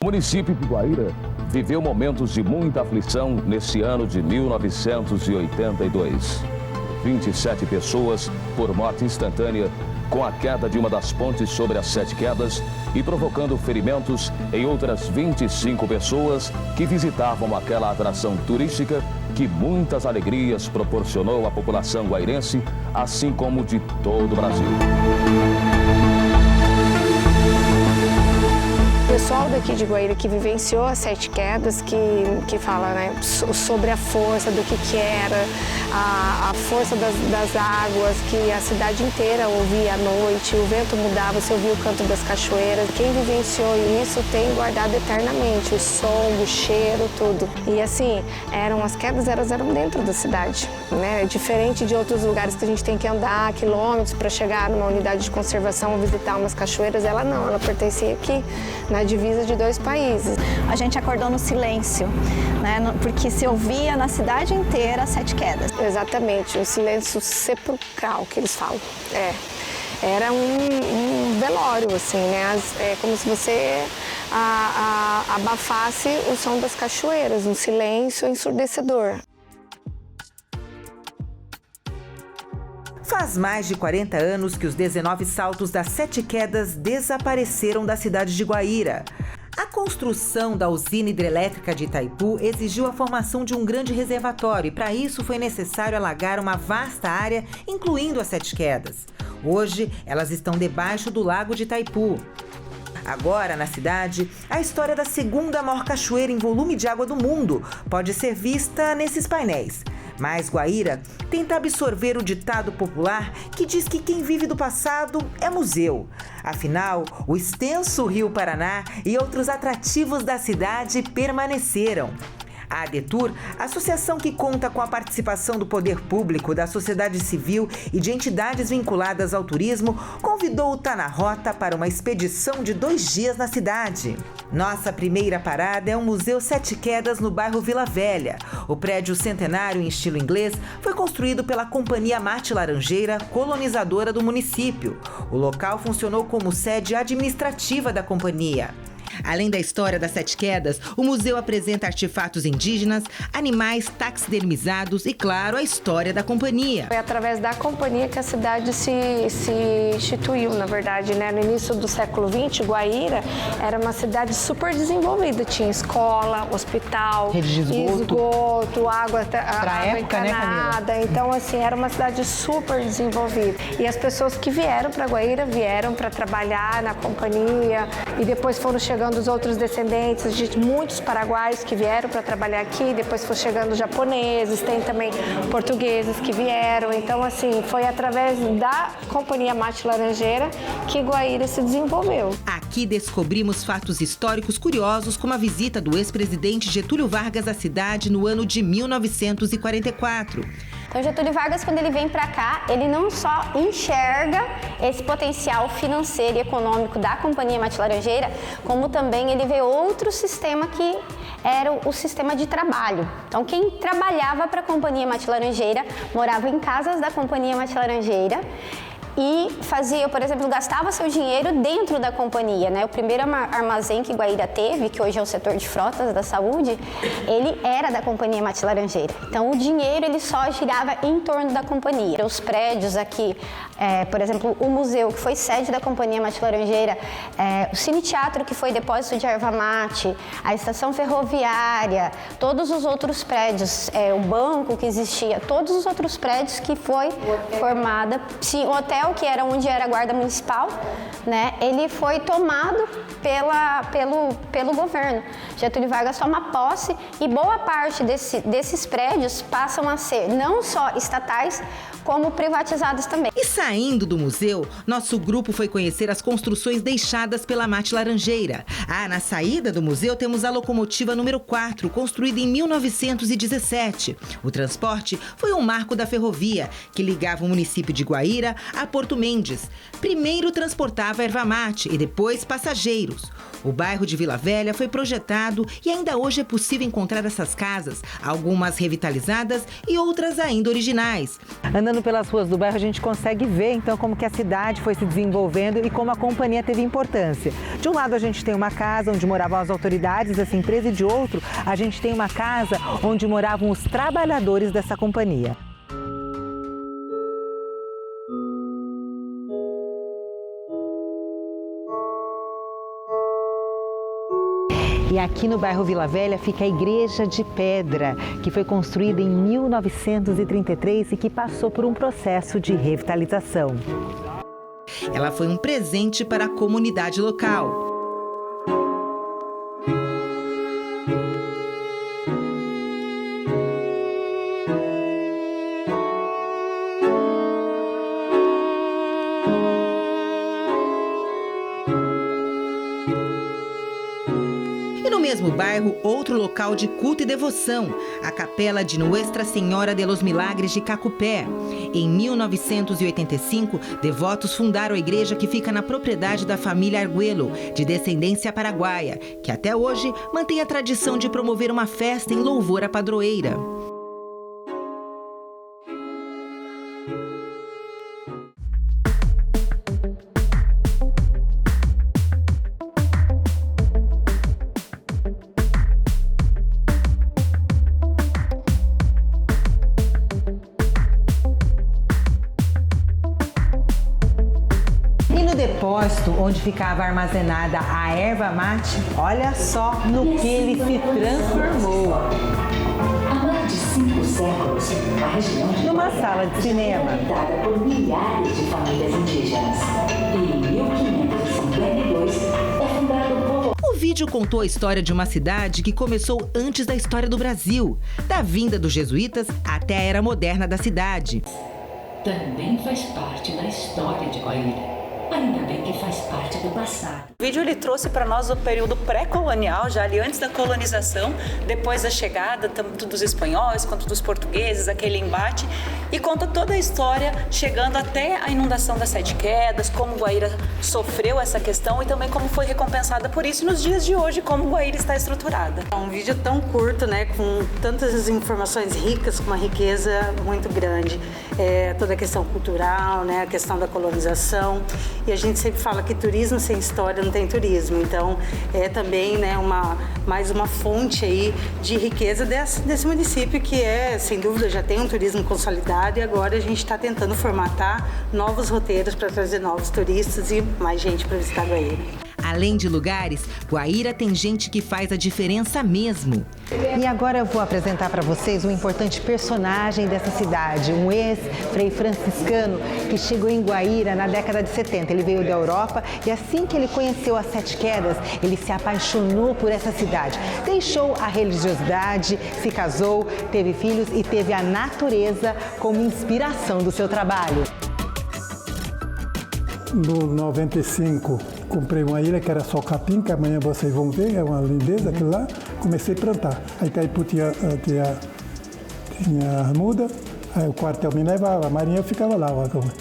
município de Guaíra viveu momentos de muita aflição nesse ano de 1982. 27 pessoas por morte instantânea com a queda de uma das pontes sobre as 7 quedas e provocando ferimentos em outras 25 pessoas que visitavam aquela atração turística que muitas alegrias proporcionou à população guairense, assim como de todo o Brasil. O pessoal daqui de Guaíra que vivenciou as 7 quedas, que fala, né, sobre a força do que era, a força das águas, que a cidade inteira ouvia à noite, o vento mudava, você ouvia o canto das cachoeiras. Quem vivenciou isso tem guardado eternamente o som, o cheiro, tudo. E assim, as quedas eram dentro da cidade, né? Diferente de outros lugares que a gente tem que andar quilômetros para chegar numa unidade de conservação ou visitar umas cachoeiras, ela não, ela pertencia aqui, na divisa de 2 países. A gente acordou no silêncio, né? Porque se ouvia na cidade inteira as 7 quedas. Exatamente, um silêncio sepulcral que eles falam. Era um velório, assim, né? É como se você abafasse o som das cachoeiras, um silêncio ensurdecedor. Faz mais de 40 anos que os 19 saltos das 7 quedas desapareceram da cidade de Guaíra. A construção da usina hidrelétrica de Itaipu exigiu a formação de um grande reservatório e, para isso, foi necessário alagar uma vasta área, incluindo as 7 quedas. Hoje, elas estão debaixo do lago de Itaipu. Agora, na cidade, a história da segunda maior cachoeira em volume de água do mundo pode ser vista nesses painéis. Mas Guaíra tenta absorver o ditado popular que diz que quem vive do passado é museu. Afinal, o extenso Rio Paraná e outros atrativos da cidade permaneceram. A ADETUR, associação que conta com a participação do poder público, da sociedade civil e de entidades vinculadas ao turismo, convidou o Tá na Rota para uma expedição de 2 dias na cidade. Nossa primeira parada é o Museu 7 Quedas, no bairro Vila Velha. O prédio centenário em estilo inglês foi construído pela Companhia Mate Laranjeira, colonizadora do município. O local funcionou como sede administrativa da companhia. Além da história das 7 quedas, o museu apresenta artefatos indígenas, animais taxidermizados e, claro, a história da companhia. Foi através da companhia que a cidade se instituiu, na verdade, né? No início do século XX, Guaíra era uma cidade super desenvolvida. Tinha escola, hospital, rede de esgoto, água época, encanada. Né, então, assim, era uma cidade super desenvolvida. E as pessoas que vieram para Guaíra vieram para trabalhar na companhia e depois foram chegando os outros descendentes de muitos paraguaios que vieram para trabalhar aqui, depois foram chegando japoneses, tem também portugueses que vieram. Então, assim, foi através da Companhia Mate Laranjeira que Guaíra se desenvolveu. Aqui descobrimos fatos históricos curiosos, como a visita do ex-presidente Getúlio Vargas à cidade no ano de 1944. Então, Getúlio Vargas, quando ele vem para cá, ele não só enxerga esse potencial financeiro e econômico da Companhia Mate Laranjeira, como também ele vê outro sistema que era o sistema de trabalho. Então, quem trabalhava para a Companhia Mate Laranjeira morava em casas da Companhia Mate Laranjeira e fazia, por exemplo, gastava seu dinheiro dentro da companhia, né? O primeiro armazém que Guaíra teve, que hoje é o setor de frotas da saúde, ele era da Companhia Mate Laranjeira. Então, o dinheiro ele só girava em torno da companhia. Os prédios aqui, por exemplo, o museu, que foi sede da Companhia Mate Laranjeira, o Cine Teatro, que foi depósito de erva mate, a estação ferroviária, todos os outros prédios, o banco que existia, todos os outros prédios que foi formada, o hotel, que era onde era a guarda municipal, né? Ele foi tomado pelo governo. Getúlio Vargas toma posse e boa parte desses prédios passam a ser não só estatais, como privatizados também. E saindo do museu, nosso grupo foi conhecer as construções deixadas pela Mate Laranjeira. Na saída do museu temos a locomotiva número 4, construída em 1917. O transporte foi um marco da ferrovia, que ligava o município de Guaíra a Porto Mendes. Primeiro transportava erva mate e depois passageiros. O bairro de Vila Velha foi projetado e ainda hoje é possível encontrar essas casas, algumas revitalizadas e outras ainda originais. Andando andando pelas ruas do bairro, a gente consegue ver então como que a cidade foi se desenvolvendo e como a companhia teve importância. De um lado a gente tem uma casa onde moravam as autoridades dessa empresa e de outro a gente tem uma casa onde moravam os trabalhadores dessa companhia. E aqui no bairro Vila Velha fica a Igreja de Pedra, que foi construída em 1933 e que passou por um processo de revitalização. Ela foi um presente para a comunidade local. No mesmo bairro, outro local de culto e devoção, a Capela de Nuestra Senhora de los Milagres de Cacupé. Em 1985, devotos fundaram a igreja que fica na propriedade da família Arguello, de descendência paraguaia, que até hoje mantém a tradição de promover uma festa em louvor à padroeira. Depósito onde ficava armazenada a erva mate, olha só no que ele se transformou. Há mais de 5 séculos, a região de numa sala de cinema. É habitada por milhares de famílias indígenas. E em 1552 é fundado o povo. O vídeo contou a história de uma cidade que começou antes da história do Brasil, da vinda dos jesuítas até a era moderna da cidade. Também faz parte da história de Guaíra. Ainda bem que faz parte do passado. O vídeo ele trouxe para nós o período pré-colonial, já ali antes da colonização, depois da chegada tanto dos espanhóis quanto dos portugueses, aquele embate, e conta toda a história chegando até a inundação das Sete Quedas, como Guaíra sofreu essa questão e também como foi recompensada por isso nos dias de hoje, como Guaíra está estruturada. É um vídeo tão curto, né, com tantas informações ricas, com uma riqueza muito grande. Toda a questão cultural, né, a questão da colonização. E a gente sempre fala que turismo sem história não tem turismo. Então, é também, né, mais uma fonte aí de riqueza desse município que sem dúvida, já tem um turismo consolidado e agora a gente está tentando formatar novos roteiros para trazer novos turistas e mais gente para visitar Guaíra. Além de lugares, Guaíra tem gente que faz a diferença mesmo. E agora eu vou apresentar para vocês um importante personagem dessa cidade, um ex-frei franciscano que chegou em Guaíra na década de 70. Ele veio da Europa e assim que ele conheceu as Sete Quedas, ele se apaixonou por essa cidade. Deixou a religiosidade, se casou, teve filhos e teve a natureza como inspiração do seu trabalho. No 95, comprei uma ilha que era só capim, que amanhã vocês vão ver, é uma lindeza aquilo lá. Comecei a plantar. Aí Itaipu tinha armuda, aí o quartel me levava, a marinha ficava lá.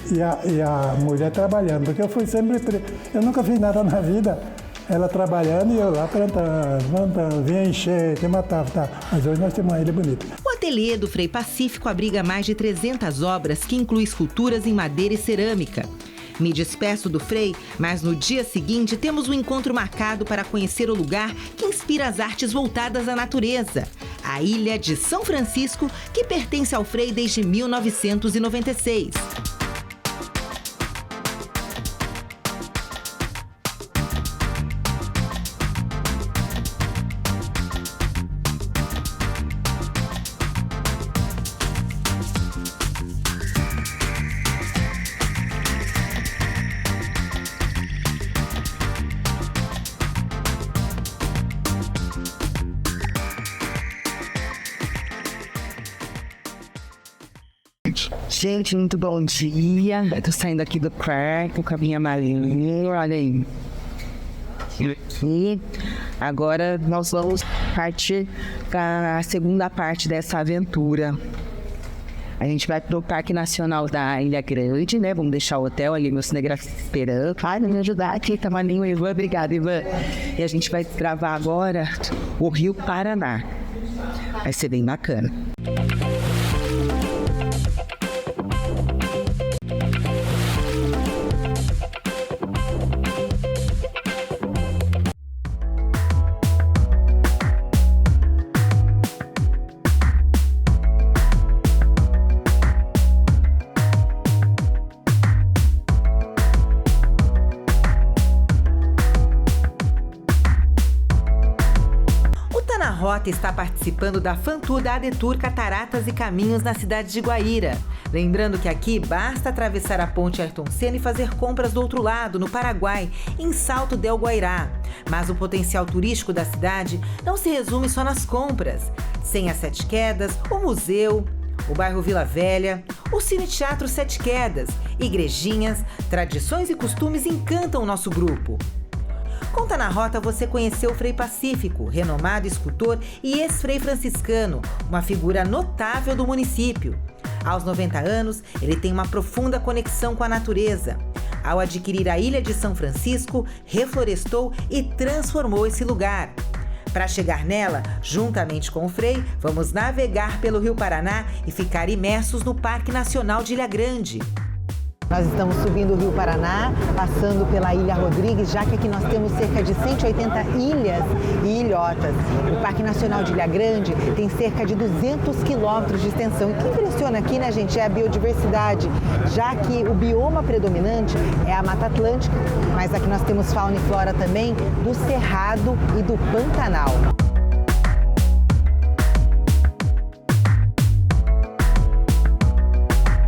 E a mulher trabalhando, porque eu fui sempre... Eu nunca fiz nada na vida. Ela trabalhando e eu lá plantando, vinha encher, que matava, tá? Mas hoje nós temos uma ilha bonita. O ateliê do Frei Pacífico abriga mais de 300 obras, que inclui esculturas em madeira e cerâmica. Me despeço do Frei, mas no dia seguinte temos um encontro marcado para conhecer o lugar que inspira as artes voltadas à natureza. A Ilha de São Francisco, que pertence ao Frei desde 1996. Gente, muito bom dia. Eu tô saindo aqui do parque com a minha malinha, olha aí. E agora nós vamos partir para a segunda parte dessa aventura. A gente vai pro Parque Nacional da Ilha Grande, né? Vamos deixar o hotel ali, meu cinegrafista esperando. Vai me ajudar aqui, tá malinho, Ivan. Obrigada, Ivan. E a gente vai gravar agora o Rio Paraná. Vai ser bem bacana. Conta na Rota está participando da FanTour da ADETUR Cataratas e Caminhos na cidade de Guaíra. Lembrando que aqui basta atravessar a ponte Ayrton Senna e fazer compras do outro lado, no Paraguai, em Salto del Guairá. Mas o potencial turístico da cidade não se resume só nas compras. Sem as Sete Quedas, o museu, o bairro Vila Velha, o Cine Teatro Sete Quedas, igrejinhas, tradições e costumes encantam o nosso grupo. Conta na Rota você conheceu o Frei Pacífico, renomado escultor e ex-frei franciscano, uma figura notável do município. Aos 90 anos, ele tem uma profunda conexão com a natureza. Ao adquirir a ilha de São Francisco, reflorestou e transformou esse lugar. Para chegar nela, juntamente com o Frei, vamos navegar pelo Rio Paraná e ficar imersos no Parque Nacional de Ilha Grande. Nós estamos subindo o Rio Paraná, passando pela Ilha Rodrigues, já que aqui nós temos cerca de 180 ilhas e ilhotas. O Parque Nacional de Ilha Grande tem cerca de 200 quilômetros de extensão. E o que impressiona aqui, né, gente, é a biodiversidade, já que o bioma predominante é a Mata Atlântica, mas aqui nós temos fauna e flora também do Cerrado e do Pantanal.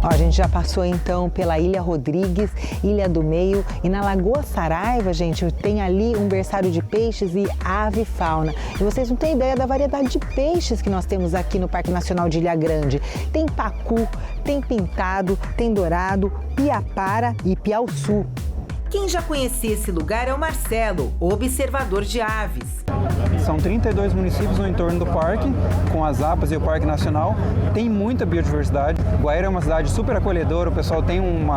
A gente já passou então pela Ilha Rodrigues, Ilha do Meio e na Lagoa Saraiva, gente, tem ali um berçário de peixes e avifauna. E vocês não têm ideia da variedade de peixes que nós temos aqui no Parque Nacional de Ilha Grande. Tem pacu, tem pintado, tem dourado, piapara e piauçu. Quem já conhecia esse lugar é o Marcelo, observador de aves. São 32 municípios no entorno do parque, com as APAs e o Parque Nacional. Tem muita biodiversidade. Guaíra é uma cidade super acolhedora, o pessoal tem um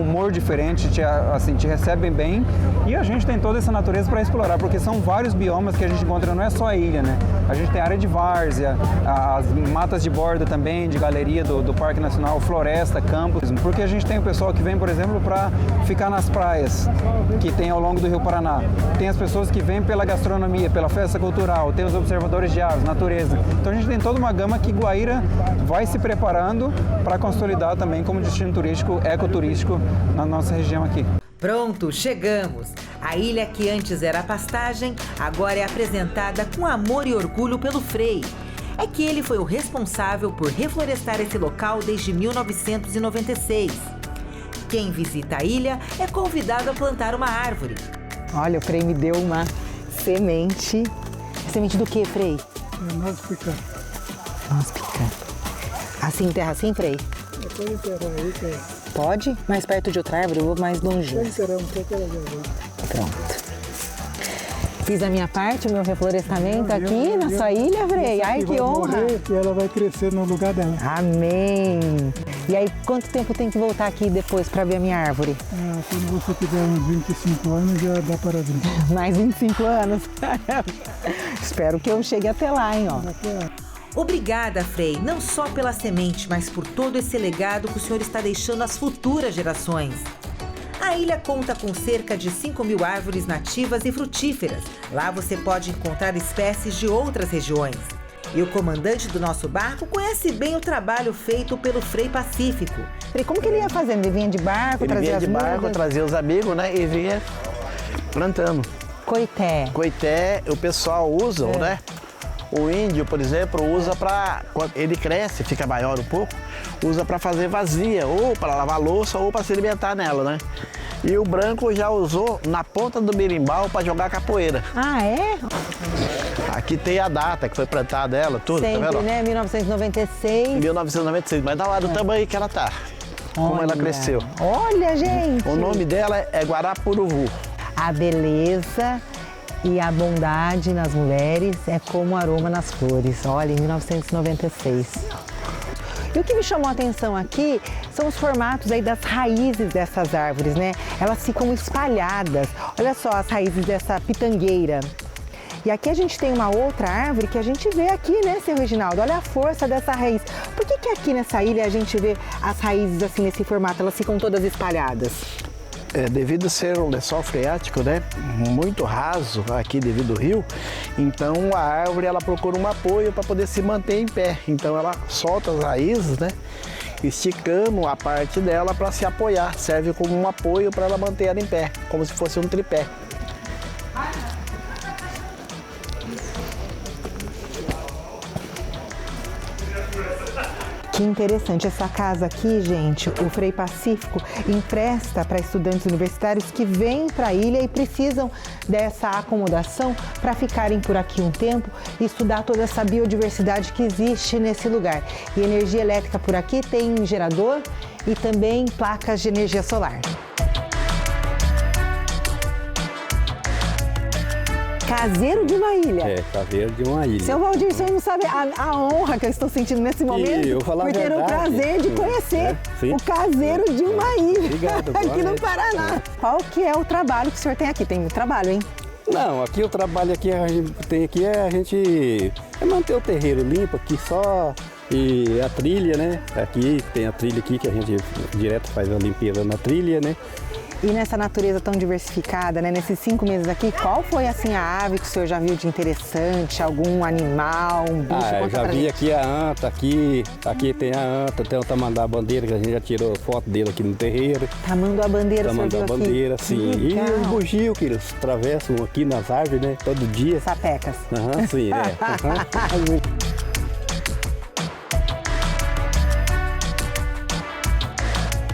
humor diferente, te recebem bem. E a gente tem toda essa natureza para explorar, porque são vários biomas que a gente encontra, não é só a ilha, né? A gente tem área de várzea, as matas de borda também, de galeria do Parque Nacional, floresta, campos. Porque a gente tem o pessoal que vem, por exemplo, para ficar nas praias que tem ao longo do Rio Paraná. Tem as pessoas que vêm pela gastronomia, pela festa cultural, tem os observadores de aves, natureza. Então a gente tem toda uma gama que Guaíra vai se preparando para consolidar também como destino turístico, ecoturístico na nossa região aqui. Pronto, chegamos! A ilha que antes era pastagem, agora é apresentada com amor e orgulho pelo Frei. É que ele foi o responsável por reflorestar esse local desde 1996. Quem visita a ilha é convidado a plantar uma árvore. Olha, o Frei me deu uma semente. Semente do que, Frei? É noz picante. Noz picante. Assim, terra assim, Frei? Pode enterrar aí, que é. Pode? Mais perto de outra árvore, eu vou mais longe. Pode enterrar um pouco, ela já vai. Pronto. Fiz a minha parte, o meu reflorestamento aqui na sua ilha, Frei. Ai, que honra! E ela vai crescer no lugar dela. Amém! E aí, quanto tempo tem que voltar aqui depois para ver a minha árvore? Quando você tiver uns 25 anos, já dá para vir. Mais 25 anos? Espero que eu chegue até lá, hein, ó. Obrigada, Frei, não só pela semente, mas por todo esse legado que o senhor está deixando às futuras gerações. A ilha conta com cerca de 5.000 árvores nativas e frutíferas. Lá você pode encontrar espécies de outras regiões. E o comandante do nosso barco conhece bem o trabalho feito pelo Frei Pacífico. Frei, como que ele ia fazendo? Ele vinha de barco, trazia as mudas? Ele vinha de barco, trazia os amigos, né? E vinha plantando. Coité. Coité, o pessoal usa, né? O índio, por exemplo, usa para, quando ele cresce, fica maior um pouco, usa para fazer vazia, ou para lavar louça, ou para se alimentar nela, né? E o branco já usou na ponta do berimbau para jogar capoeira. Ah, é? Aqui tem a data que foi plantada ela, tudo, sempre, tá vendo? Né? 1996. 1996, mas dá lá do tamanho que ela tá, como ela cresceu. Olha, gente! O nome dela é Guarapuruvu. A beleza e a bondade nas mulheres é como o aroma nas flores. Olha, em 1996. E o que me chamou a atenção aqui são os formatos aí das raízes dessas árvores, né? Elas ficam espalhadas. Olha só as raízes dessa pitangueira. E aqui a gente tem uma outra árvore que a gente vê aqui, né, seu Reginaldo? Olha a força dessa raiz. Por que aqui nessa ilha a gente vê as raízes assim nesse formato? Elas ficam todas espalhadas? Devido a ser um lençol freático, né, muito raso aqui devido ao rio, então a árvore ela procura um apoio para poder se manter em pé. Então ela solta as raízes, né, esticando a parte dela para se apoiar. Serve como um apoio para ela manter ela em pé, como se fosse um tripé. Que interessante, essa casa aqui, gente, o Frei Pacífico empresta para estudantes universitários que vêm para a ilha e precisam dessa acomodação para ficarem por aqui um tempo e estudar toda essa biodiversidade que existe nesse lugar. E energia elétrica por aqui tem gerador e também placas de energia solar. Caseiro de uma ilha. É, caseiro de uma ilha. Seu Valdir, o senhor não sabe a honra que eu estou sentindo nesse momento por ter o prazer de conhecer o caseiro de uma ilha. Obrigado, aqui no Paraná. Qual que é o trabalho que o senhor tem aqui? Tem muito trabalho, hein? Não, aqui o trabalho que a gente tem aqui é manter o terreiro limpo aqui só e a trilha, né? Aqui tem a trilha aqui que a gente direto faz a limpeza na trilha, né? E nessa natureza tão diversificada, né? Nesses 5 meses aqui, qual foi assim a ave que o senhor já viu de interessante? Algum animal, um bicho? Eu já vi aqui a anta, aqui tem a anta, tem o tamanduá-bandeira, que a gente já tirou foto dele aqui no terreiro. Tamanduá-bandeira, Tamanduá-bandeira, sim. E os bugios que eles atravessam aqui nas árvores, né? Todo dia. Sapecas. Sim,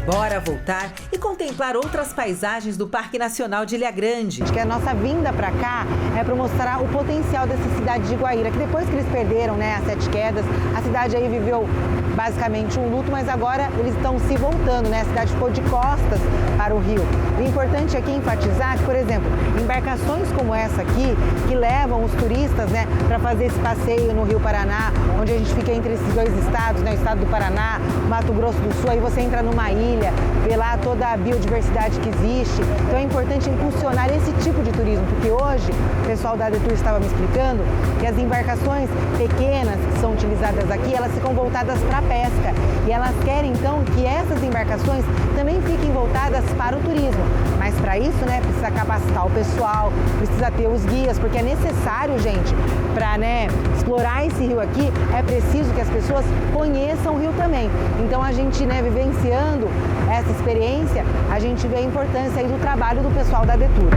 Bora voltar e contemplar outras paisagens do Parque Nacional de Ilha Grande. Acho que a nossa vinda para cá é para mostrar o potencial dessa cidade de Guaíra, que depois que eles perderam, né, as 7 quedas, a cidade aí viveu basicamente um luto, mas agora eles estão se voltando, né? A cidade ficou de costas para o rio. O importante aqui é enfatizar que, por exemplo, embarcações como essa aqui, que levam os turistas, né, para fazer esse passeio no Rio Paraná, onde a gente fica entre esses 2 estados, né, o estado do Paraná, Mato Grosso do Sul, aí você entra numa ilha, vê lá toda a biodiversidade que existe. Então é importante impulsionar esse tipo de turismo, porque hoje o pessoal da ADETUR estava me explicando que as embarcações pequenas que são utilizadas aqui, elas ficam voltadas para a pesca. E elas querem então que essas embarcações também fiquem voltadas para o turismo. Mas para isso, né, precisa capacitar o pessoal, precisa ter os guias, porque é necessário, gente, para, né, explorar esse rio aqui, é preciso que as pessoas conheçam o rio também. Então a gente, né, vivenciando essa experiência, a gente vê a importância aí do trabalho do pessoal da ADETUR.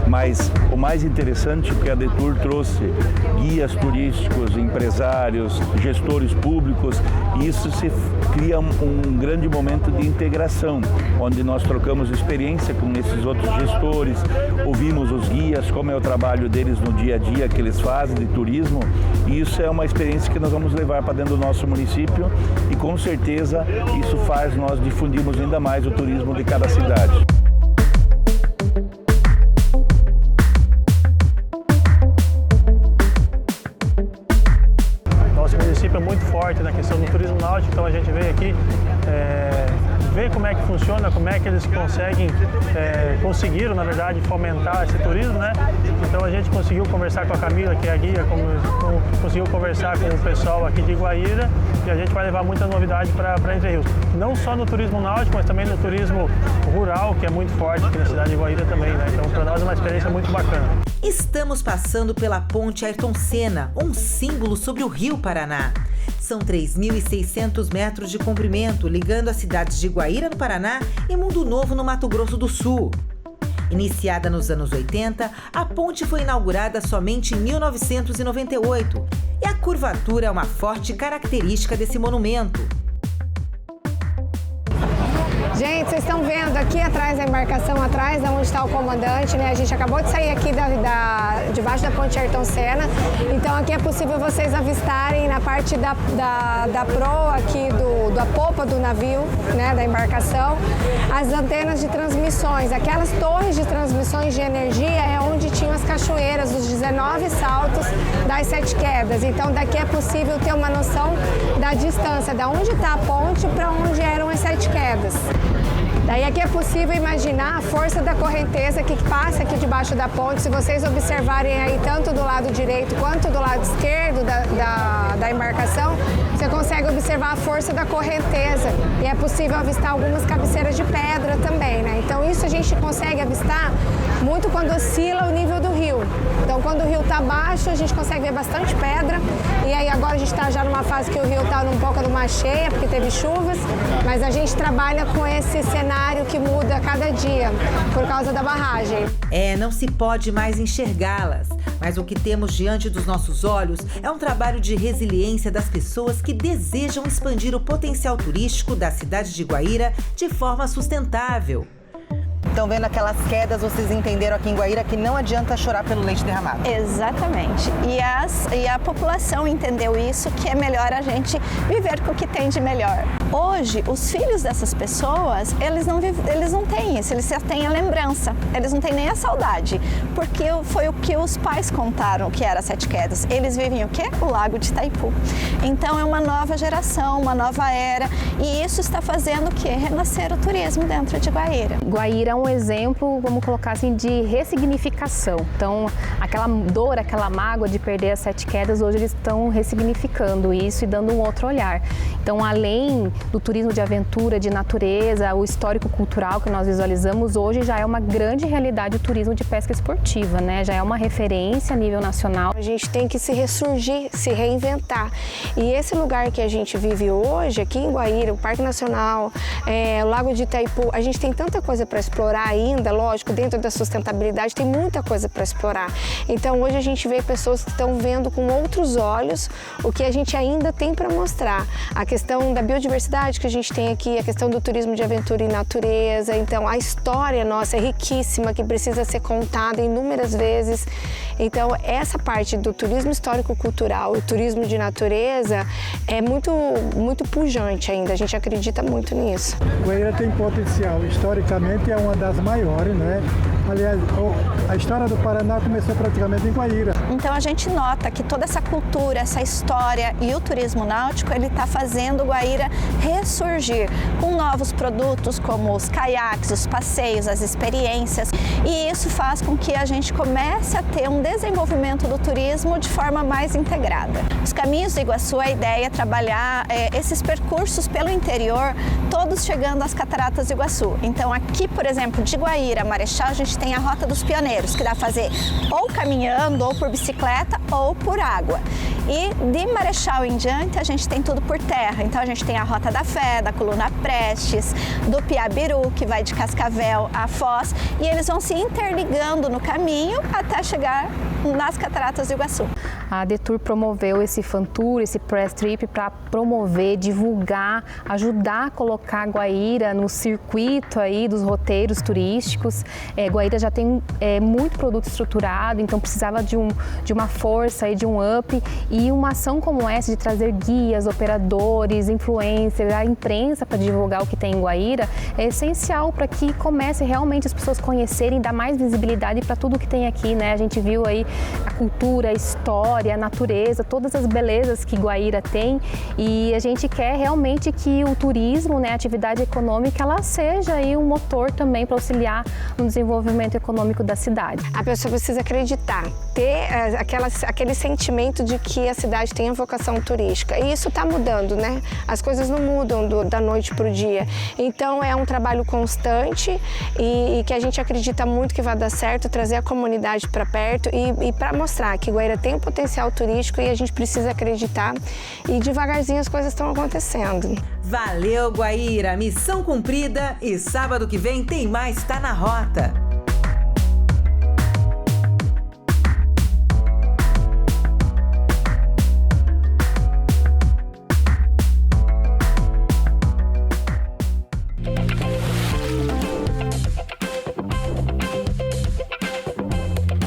Mas o mais interessante é que a ADETUR trouxe guias turísticos, empresários, gestores públicos, e isso se cria um grande momento de integração, onde nós trocamos experiência com esses outros gestores, ouvimos os guias, como é o trabalho deles no dia a dia que eles fazem de turismo, e isso é uma experiência que nós vamos levar para dentro do nosso município e com certeza isso faz nós difundirmos ainda mais o turismo de cada cidade. É muito forte na questão do turismo náutico, então a gente veio aqui ver como é que funciona, como é que eles conseguiram, na verdade, fomentar esse turismo, né? Então a gente conseguiu conversar com a Camila, que é a guia, conseguiu conversar com o pessoal aqui de Guaíra e a gente vai levar muita novidade para Entre Rios. Não só no turismo náutico, mas também no turismo rural, que é muito forte aqui na cidade de Guaíra também, né? Então para nós é uma experiência muito bacana. Estamos passando pela ponte Ayrton Senna, um símbolo sobre o Rio Paraná. São 3.600 metros de comprimento, ligando as cidades de Guaíra, no Paraná, e Mundo Novo, no Mato Grosso do Sul. Iniciada nos anos 80, a ponte foi inaugurada somente em 1998. E a curvatura é uma forte característica desse monumento. Gente, vocês estão vendo aqui atrás da embarcação, atrás onde está o comandante, né? A gente acabou de sair aqui debaixo da ponte Ayrton Senna. Então aqui é possível vocês avistarem na parte da proa aqui, da popa do navio, né? Da embarcação, as antenas de transmissões. Aquelas torres de transmissões de energia é onde tinham as cachoeiras, os 19 saltos das 7 quedas. Então daqui é possível ter uma noção da distância, da onde está a ponte para onde eram as 7 quedas. Daí aqui é possível imaginar a força da correnteza que passa aqui debaixo da ponte. Se vocês observarem aí tanto do lado direito quanto do lado esquerdo da embarcação, você consegue observar a força da correnteza. E é possível avistar algumas cabeceiras de pedra também, né? Então isso a gente consegue avistar muito quando oscila o nível do rio. Então quando o rio está baixo, a gente consegue ver bastante pedra. E aí agora a gente está já numa fase que o rio está um pouco numa cheia, porque teve chuvas. Mas a gente trabalha com esse cenário que muda a cada dia por causa da barragem. Não se pode mais enxergá-las. Mas o que temos diante dos nossos olhos é um trabalho de resiliência das pessoas que desejam expandir o potencial turístico da cidade de Guaíra de forma sustentável. Então, vendo aquelas quedas, vocês entenderam aqui em Guaíra que não adianta chorar pelo leite derramado. Exatamente. E a população entendeu isso, que é melhor a gente viver com o que tem de melhor. Hoje, os filhos dessas pessoas, eles não têm isso, eles só têm a lembrança, eles não têm nem a saudade, porque foi o que os pais contaram que era Sete Quedas. Eles vivem o quê? O Lago de Itaipu. Então, é uma nova geração, uma nova era, e isso está fazendo o quê? Renascer o turismo dentro de Guaíra. Guaíra é um exemplo, vamos colocar assim, de ressignificação. Então, aquela dor, aquela mágoa de perder as Sete Quedas, hoje eles estão ressignificando isso e dando um outro olhar. Então, além do turismo de aventura, de natureza, o histórico-cultural que nós visualizamos, hoje já é uma grande realidade o turismo de pesca esportiva, né? Já é uma referência a nível nacional. A gente tem que se ressurgir, se reinventar. E esse lugar que a gente vive hoje, aqui em Guaíra, o Parque Nacional, o Lago de Itaipu, a gente tem tanta coisa para explorar ainda, lógico, dentro da sustentabilidade tem muita coisa para explorar. Então hoje a gente vê pessoas que estão vendo com outros olhos o que a gente ainda tem para mostrar. A questão da biodiversidade que a gente tem aqui, a questão do turismo de aventura e natureza. Então a história nossa é riquíssima, que precisa ser contada inúmeras vezes. Então essa parte do turismo histórico-cultural e turismo de natureza é muito pujante ainda, a gente acredita muito nisso. Guaíra tem potencial, historicamente é uma das maiores, né? Aliás, a história do Paraná começou praticamente em Guaíra. Então a gente nota que toda essa cultura, essa história e o turismo náutico, ele está fazendo Guaíra ressurgir com novos produtos como os caiaques, os passeios, as experiências, e isso faz com que a gente comece a ter um desenvolvimento do turismo de forma mais integrada. Os Caminhos do Iguaçu, a ideia é trabalhar esses percursos pelo interior, todos chegando às Cataratas do Iguaçu. Então aqui, por exemplo, de Guaíra a Marechal, a gente tem a Rota dos Pioneiros, que dá para fazer ou caminhando, ou por bicicleta, ou por água. E de Marechal em diante, a gente tem tudo por terra. Então a gente tem a Rota da Fé, da Coluna Prestes, do Piabiru, que vai de Cascavel a Foz, e eles vão se interligando no caminho até chegar nas Cataratas do Iguaçu. A Detour promoveu esse Fan Tour, esse Press Trip, para promover, divulgar, ajudar a colocar Guaíra no circuito aí dos roteiros turísticos. Guaíra já tem muito produto estruturado, então precisava de uma força, aí, de um up, e uma ação como essa de trazer guias, operadores, influencers, a imprensa para divulgar o que tem em Guaíra é essencial para que comece realmente as pessoas conhecerem, dar mais visibilidade para tudo que tem aqui, né? A gente viu aí a cultura, a história, a natureza, todas as belezas que Guaíra tem, e a gente quer realmente que o turismo, né, a atividade econômica, ela seja aí um motor também para auxiliar no desenvolvimento econômico da cidade. A pessoa precisa acreditar, ter aquele sentimento de que a cidade tem a vocação turística, e isso está mudando, né? As coisas não mudam da noite para o dia. Então é um trabalho constante e que a gente acredita muito que vai dar certo, trazer a comunidade para perto e para mostrar que Guaíra tem um potencial turístico e a gente precisa acreditar, e devagarzinho as coisas estão acontecendo. Valeu, Guaíra! Missão cumprida, e sábado que vem tem mais Tá na Rota.